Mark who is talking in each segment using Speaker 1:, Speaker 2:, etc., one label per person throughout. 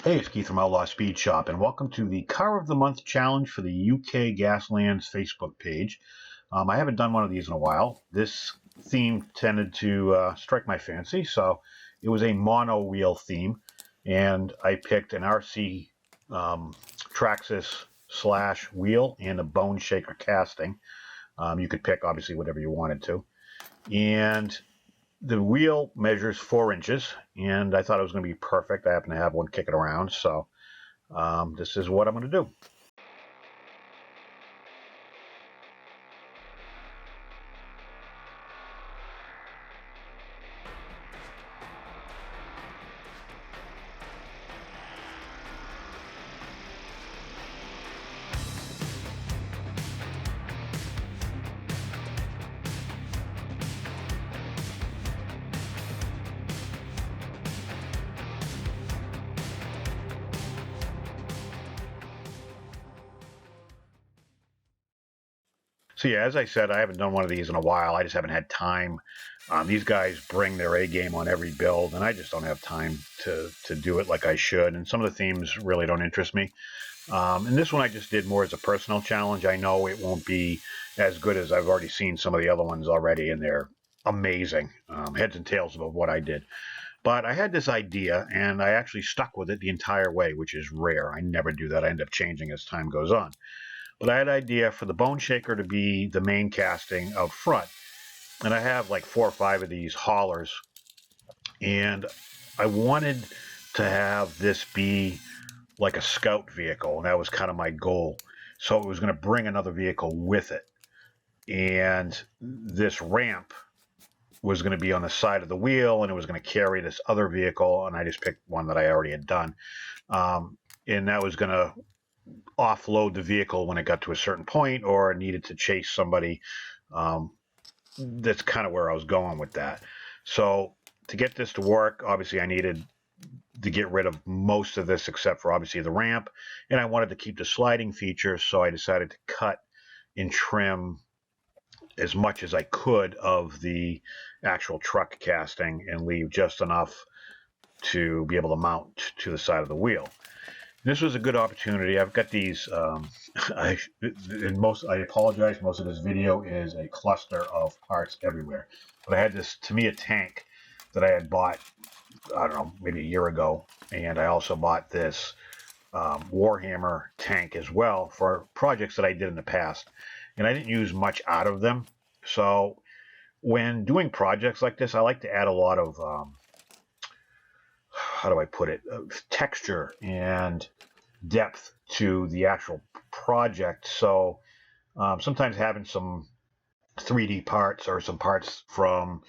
Speaker 1: Hey, it's Keith from Outlaw Speed Shop, and welcome to the Car of the Month challenge for the UK Gaslands Facebook page. I haven't done one of these in a while. This theme tended to strike my fancy, so it was a mono wheel theme, and I picked an RC Traxxas slash wheel and a BoneShaker casting. You could pick, obviously, whatever you wanted to. And the wheel measures 4 inches, and I thought it was going to be perfect. I happen to have one kicking around, so this is what I'm going to do. So yeah, as I said, I haven't done one of these in a while. I just haven't had time. These guys bring their A game on every build, and I just don't have time to do it like I should. And some of the themes really don't interest me. And this one I just did more as a personal challenge. I know it won't be as good as I've already seen some of the other ones already, and they're amazing, heads and tails above what I did. But I had this idea, and I actually stuck with it the entire way, which is rare. I never do that. I end up changing as time goes on. But I had an idea for the BoneShaker to be the main casting out front. And I have like 4 or 5 of these haulers. And I wanted to have this be like a scout vehicle. And that was kind of my goal. So it was going to bring another vehicle with it. And this ramp was going to be on the side of the wheel, and it was going to carry this other vehicle. And I just picked one that I already had done. And that was going to offload the vehicle when it got to a certain point or needed to chase somebody. That's kind of where I was going with that. So to get this to work, obviously I needed to get rid of most of this except for obviously the ramp, and I wanted to keep the sliding feature, so I decided to cut and trim as much as I could of the actual truck casting and leave just enough to be able to mount to the side of the wheel. This was a good opportunity. I've got these. I apologize. Most of this video is a cluster of parts everywhere. But I had this, to me, a tank that I had bought, I don't know, maybe a year ago, and I also bought this Warhammer tank as well for projects that I did in the past, and I didn't use much out of them. So when doing projects like this, I like to add a lot of how do I put it, texture and depth to the actual project. So sometimes having some 3D parts or some parts from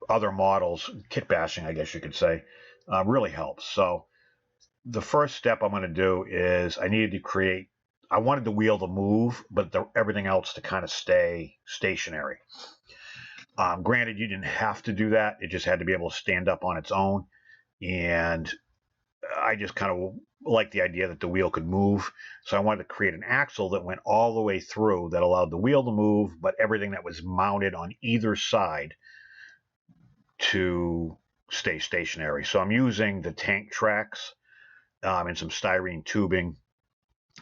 Speaker 1: other models, kit bashing, I guess you could say, really helps. So the first step I'm going to do is I wanted the wheel to move, but everything else to kind of stay stationary. Granted, you didn't have to do that. It just had to be able to stand up on its own. And I just kind of like the idea that the wheel could move. So I wanted to create an axle that went all the way through that allowed the wheel to move, but everything that was mounted on either side to stay stationary. So I'm using the tank tracks and some styrene tubing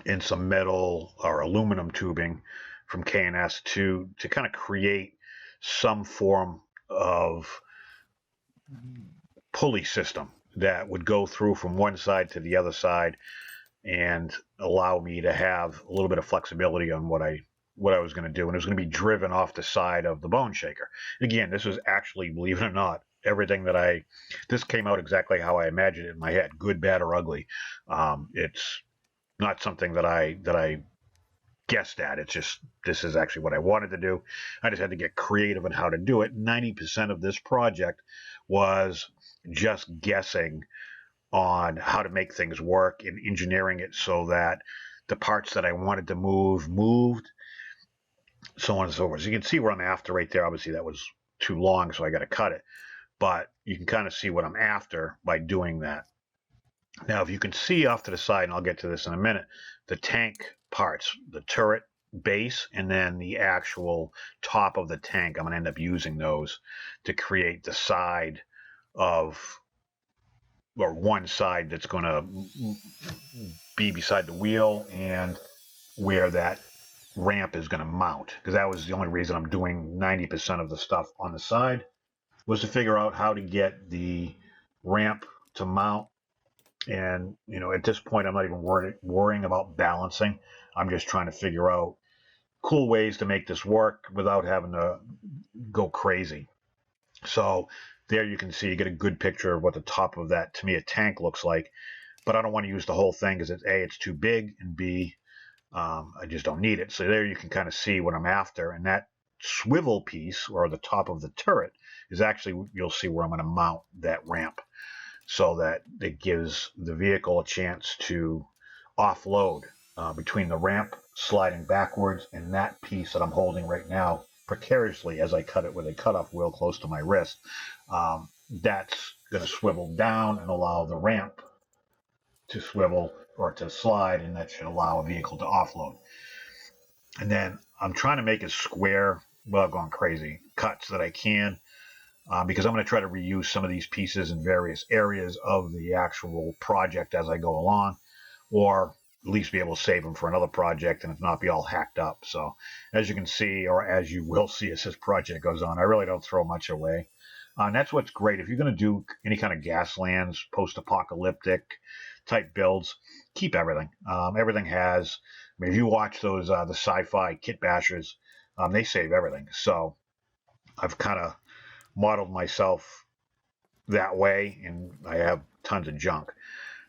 Speaker 1: and some metal or aluminum tubing from K&S to kind of create some form of pulley system that would go through from one side to the other side and allow me to have a little bit of flexibility on what I was going to do. And it was going to be driven off the side of the BoneShaker. Again, this was actually, believe it or not, everything this came out exactly how I imagined it in my head, good, bad, or ugly. It's not something that I guessed at. It's just, this is actually what I wanted to do. I just had to get creative on how to do it. 90% of this project was just guessing on how to make things work and engineering it so that the parts that I wanted to move moved, so on and so forth. So you can see where I'm after right there. Obviously that was too long, so I got to cut it. But you can kind of see what I'm after by doing that. Now, if you can see off to the side, and I'll get to this in a minute, the tank parts, the turret base, and then the actual top of the tank, I'm going to end up using those to create the side of or one side that's going to be beside the wheel and where that ramp is going to mount, because that was the only reason I'm doing 90% of the stuff on the side, was to figure out how to get the ramp to mount. And at this point I'm not even worrying about balancing. I'm just trying to figure out cool ways to make this work without having to go crazy. So there you can see, you get a good picture of what the top of that, to me, a tank looks like. But I don't want to use the whole thing because it's too big, and B, I just don't need it. So there you can kind of see what I'm after. And that swivel piece, or the top of the turret, is actually, you'll see where I'm going to mount that ramp, so that it gives the vehicle a chance to offload between the ramp sliding backwards and that piece that I'm holding right now precariously as I cut it with a cutoff wheel close to my wrist. That's going to swivel down and allow the ramp to swivel or to slide, and that should allow a vehicle to offload. And then I'm trying to make as square, well, I've gone crazy, cuts that I can, because I'm going to try to reuse some of these pieces in various areas of the actual project as I go along, or at least be able to save them for another project and if not be all hacked up. So as you can see, or as you will see as this project goes on, I really don't throw much away. And that's what's great. If you're going to do any kind of Gaslands, post-apocalyptic type builds, keep everything. Everything has, I mean, if you watch those, the sci-fi kit bashers, they save everything. So I've kind of modeled myself that way, and I have tons of junk.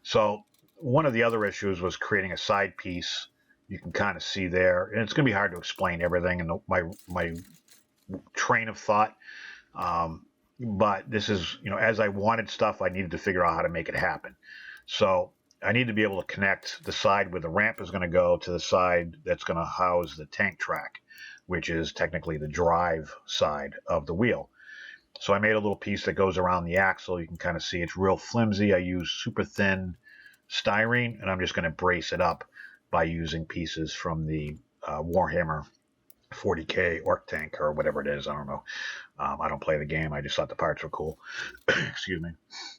Speaker 1: So one of the other issues was creating a side piece. You can kind of see there, and it's going to be hard to explain everything and my train of thought. But this is, as I wanted stuff, I needed to figure out how to make it happen. So I need to be able to connect the side where the ramp is going to go to the side that's going to house the tank track, which is technically the drive side of the wheel. So I made a little piece that goes around the axle. You can kind of see it's real flimsy. I use super thin styrene, and I'm just going to brace it up by using pieces from the Warhammer 40K Orc tank, or whatever it is. I don't know. I don't play the game. I just thought the parts were cool. Excuse me.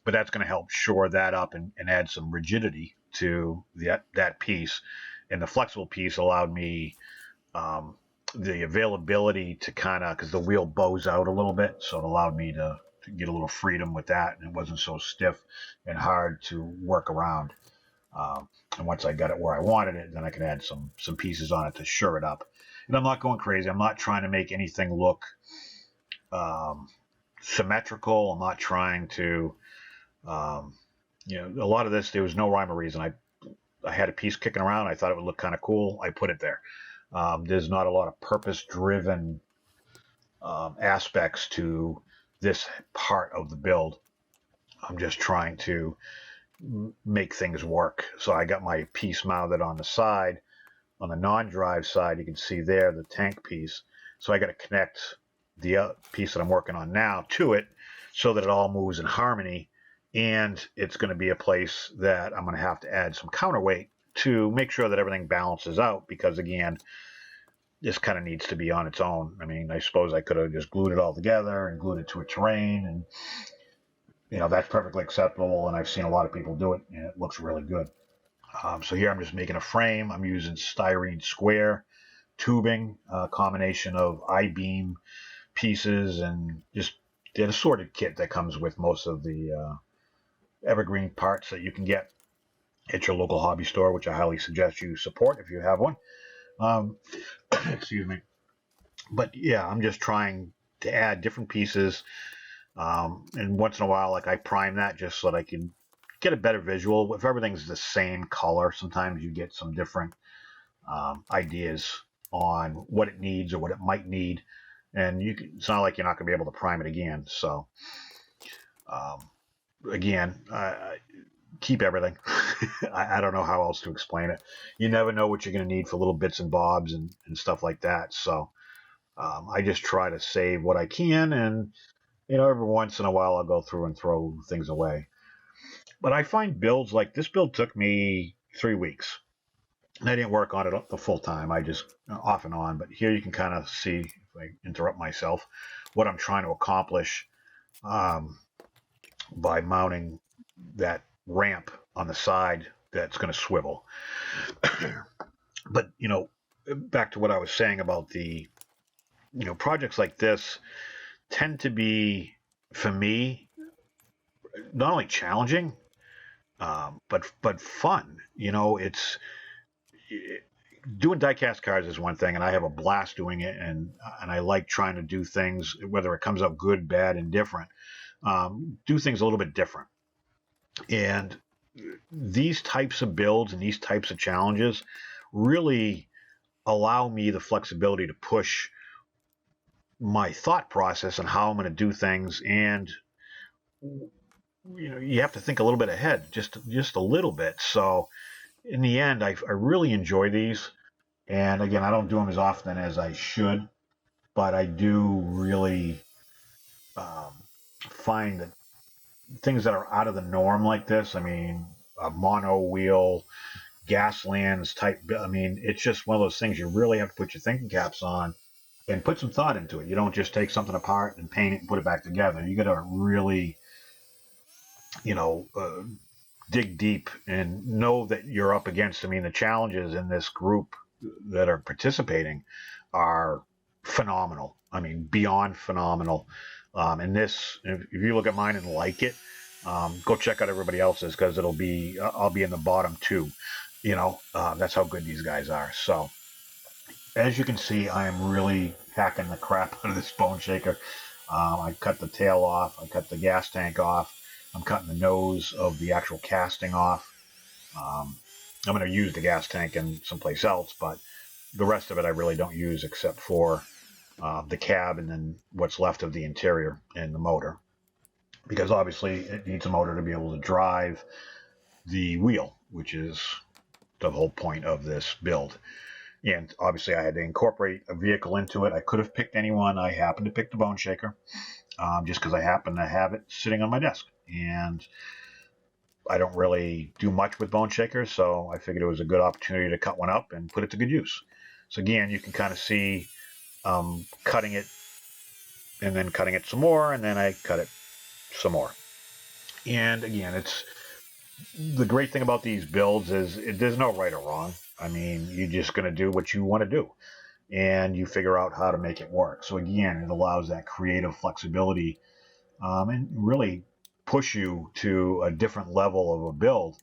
Speaker 1: But that's going to help shore that up and add some rigidity to that piece. And the flexible piece allowed me the availability to kind of, because the wheel bows out a little bit, so it allowed me to get a little freedom with that, and it wasn't so stiff and hard to work around. And once I got it where I wanted it, then I can add some pieces on it to shore it up. And I'm not going crazy. I'm not trying to make anything look symmetrical. I'm not trying to, a lot of this, there was no rhyme or reason. I had a piece kicking around. I thought it would look kind of cool. I put it there. There's not a lot of purpose-driven aspects to this part of the build. I'm just trying to make things work. So I got my piece mounted on the side. On the non-drive side, you can see there the tank piece. So I got to connect the piece that I'm working on now to it so that it all moves in harmony. And it's going to be a place that I'm going to have to add some counterweight to make sure that everything balances out, because again, this kind of needs to be on its own. I mean, I suppose I could have just glued it all together and glued it to a terrain, and that's perfectly acceptable, and I've seen a lot of people do it, and it looks really good. So here I'm just making a frame. I'm using styrene square tubing, a combination of I-beam pieces, and just the assorted kit that comes with most of the evergreen parts that you can get at your local hobby store, which I highly suggest you support if you have one. Excuse me. But yeah, I'm just trying to add different pieces, and once in a while, like, I prime that just so that I can get a better visual. If everything's the same color, sometimes you get some different ideas on what it needs or what it might need, and it's not like you're not going to be able to prime it again. So again, keep everything. I don't know how else to explain it. You never know what you're going to need for little bits and bobs and stuff like that. So I just try to save what I can, and every once in a while I'll go through and throw things away. But I find builds like this build took me 3 weeks. I didn't work on it the full time. I just off and on. But here you can kind of see, if I interrupt myself, what I'm trying to accomplish by mounting ramp on the side that's going to swivel. But back to what I was saying about the projects like this tend to be, for me, not only challenging, but fun. It's doing diecast cards is one thing, and I have a blast doing it, and I like trying to do things, whether it comes out good, bad, and different. Do things a little bit different, and these types of builds and these types of challenges really allow me the flexibility to push my thought process on how I'm going to do things, and you have to think a little bit ahead, just a little bit. So in the end, I really enjoy these. And again, I don't do them as often as I should, but I do really find that things that are out of the norm like this, I mean, a mono wheel, Gaslands type, I mean, it's just one of those things you really have to put your thinking caps on and put some thought into it. You don't just take something apart and paint it and put it back together. You got to really, dig deep and know that you're up against. I mean, the challenges in this group that are participating are phenomenal. I mean, beyond phenomenal. And this, if you look at mine and like it, go check out everybody else's, because I'll be in the bottom two. That's how good these guys are. So, as you can see, I am really hacking the crap out of this BoneShaker. I cut the tail off. I cut the gas tank off. I'm cutting the nose of the actual casting off. I'm going to use the gas tank in someplace else, but the rest of it I really don't use, except for the cab and then what's left of the interior and the motor, because obviously it needs a motor to be able to drive the wheel, which is the whole point of this build. And obviously I had to incorporate a vehicle into it. I could have picked anyone. I happened to pick the BoneShaker, just because I happen to have it sitting on my desk. And I don't really do much with BoneShakers, so I figured it was a good opportunity to cut one up and put it to good use. So again, you can kind of see cutting it and then cutting it some more, and then I cut it some more. And again, it's the great thing about these builds is there's no right or wrong. I mean, you're just going to do what you want to do, and you figure out how to make it work. So again, it allows that creative flexibility, and really push you to a different level of a build,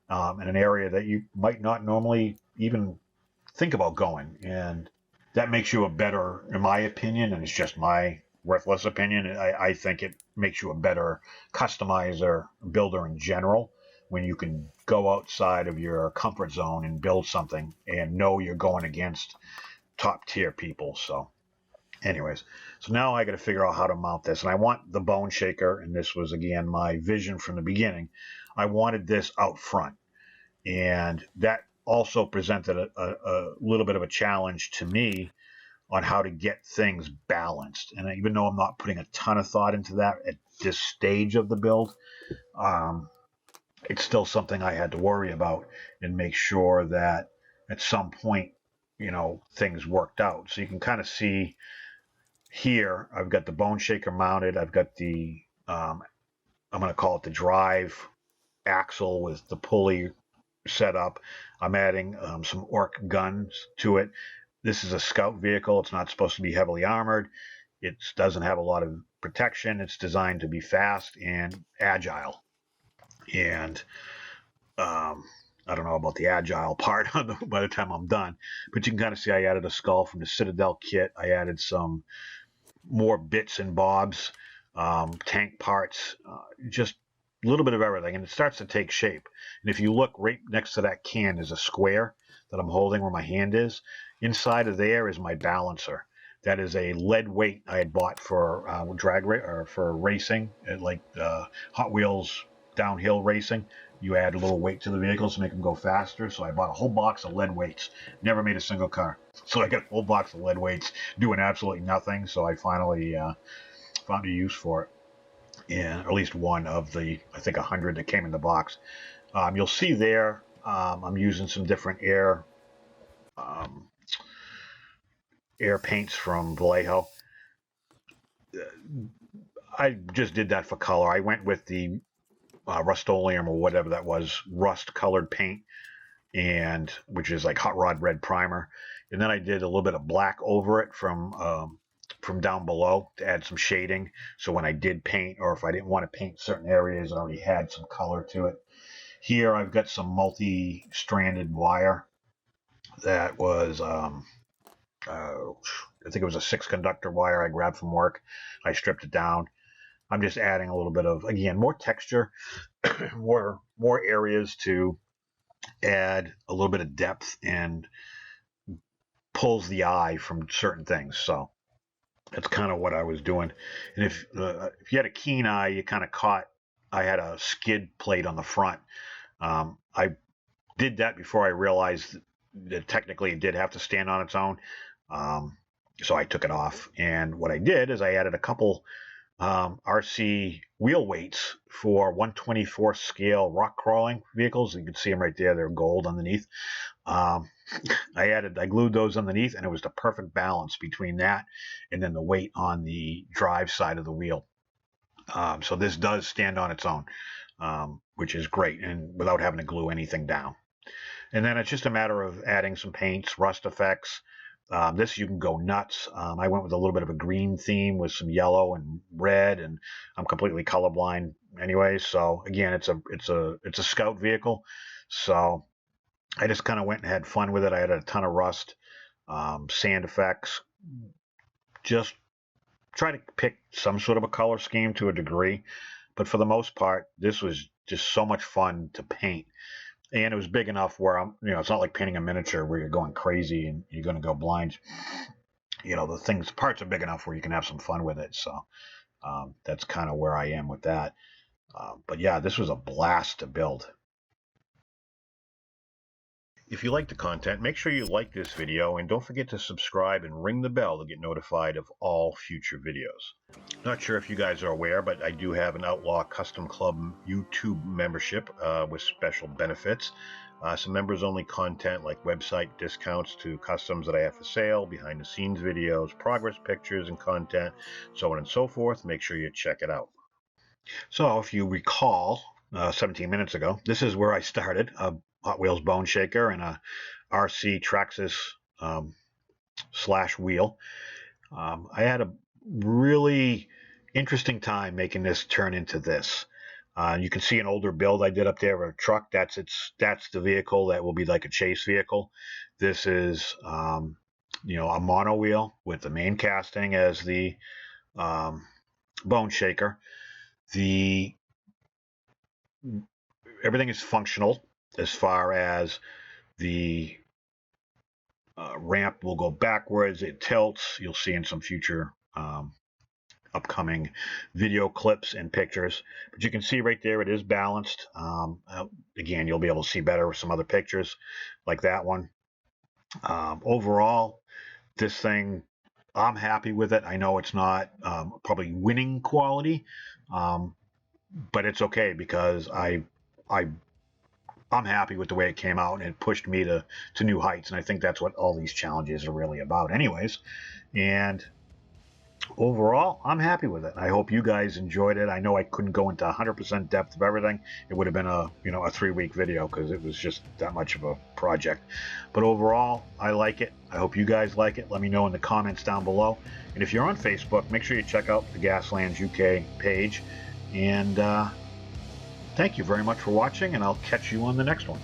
Speaker 1: in an area that you might not normally even think about going. And that makes you a better, in my opinion, and it's just my worthless opinion, I think it makes you a better customizer, builder in general, when you can go outside of your comfort zone and build something and know you're going against top tier people. So anyways, so now I got to figure out how to mount this, and I want the BoneShaker, and this was again my vision from the beginning. I wanted this out front, and that also presented a little bit of a challenge to me on how to get things balanced. And even though I'm not putting a ton of thought into that at this stage of the build, it's still something I had to worry about and make sure that at some point, things worked out. So you can kind of see here, I've got the BoneShaker mounted. I've got the, I'm going to call it the drive axle with the pulley set up. I'm adding some orc guns to it. This is a scout vehicle. It's not supposed to be heavily armored. It doesn't have a lot of protection. It's designed to be fast and agile. And I don't know about the agile part by the time I'm done, but you can kind of see I added a skull from the Citadel kit. I added some more bits and bobs, tank parts, just a little bit of everything, and it starts to take shape. And if you look right next to that can, there's a square that I'm holding where my hand is. Inside of there is my balancer. That is a lead weight I had bought for or for racing, like Hot Wheels downhill racing. You add a little weight to the vehicles to make them go faster. So I bought a whole box of lead weights. Never made a single car. So I got a whole box of lead weights doing absolutely nothing. So I finally found a use for it. And at least one of the, I think, 100 that came in the box. You'll see there, I'm using some different air paints from Vallejo. I just did that for color. I went with the Rust-Oleum or whatever that was, rust-colored paint, and which is like hot rod red primer. And then I did a little bit of black over it from down below to add some shading. So when I did paint, or if I didn't want to paint certain areas, I already had some color to it. Here I've got some multi-stranded wire that was, I think it was a 6-conductor wire I grabbed from work. I stripped it down. I'm just adding a little bit of, again, more texture, more areas to add a little bit of depth and pulls the eye from certain things. So that's kind of what I was doing. And if you had a keen eye, you kind of caught, I had a skid plate on the front. I did that before I realized that technically it did have to stand on its own. So I took it off. And what I did is I added a couple RC wheel weights for 1/24 scale rock crawling vehicles. You can see them right there. They're gold underneath. I glued those underneath, and it was the perfect balance between that and then the weight on the drive side of the wheel. So this does stand on its own, which is great, and without having to glue anything down. And then it's just a matter of adding some paints, rust effects. This you can go nuts. I went with a little bit of a green theme with some yellow and red, and I'm completely colorblind anyway. So again, it's a scout vehicle. So I just kind of went and had fun with it. I had a ton of rust, sand effects. Just try to pick some sort of a color scheme to a degree, but for the most part, this was just so much fun to paint. And it was big enough where it's not like painting a miniature where you're going crazy and you're going to go blind. The parts are big enough where you can have some fun with it. So that's kind of where I am with that. But yeah, this was a blast to build. If you like the content, make sure you like this video and don't forget to subscribe and ring the bell to get notified of all future videos. Not sure if you guys are aware, but I do have an Outlaw Custom Club YouTube membership with special benefits. Some members-only content like website discounts to customs that I have for sale, behind-the-scenes videos, progress pictures and content, so on and so forth. Make sure you check it out. So if you recall, 17 minutes ago, this is where I started. Hot Wheels BoneShaker and a RC Traxxas slash wheel. I had a really interesting time making this turn into this. You can see an older build I did up there of a truck. That's the vehicle that will be like a chase vehicle. This is a mono wheel with the main casting as the BoneShaker. Everything is functional as far as the ramp will go backwards, it tilts. You'll see in some future upcoming video clips and pictures. But you can see right there it is balanced. Again, you'll be able to see better with some other pictures like that one. Overall, this thing, I'm happy with it. I know it's not probably winning quality, but it's okay because I'm happy with the way it came out, and it pushed me to new heights. And I think that's what all these challenges are really about anyways. And overall, I'm happy with it. I hope you guys enjoyed it. I know I couldn't go into 100% depth of everything. It would have been a 3-week video because it was just that much of a project. But overall, I like it. I hope you guys like it. Let me know in the comments down below. And if you're on Facebook, make sure you check out the Gaslands UK page. And thank you very much for watching, and I'll catch you on the next one.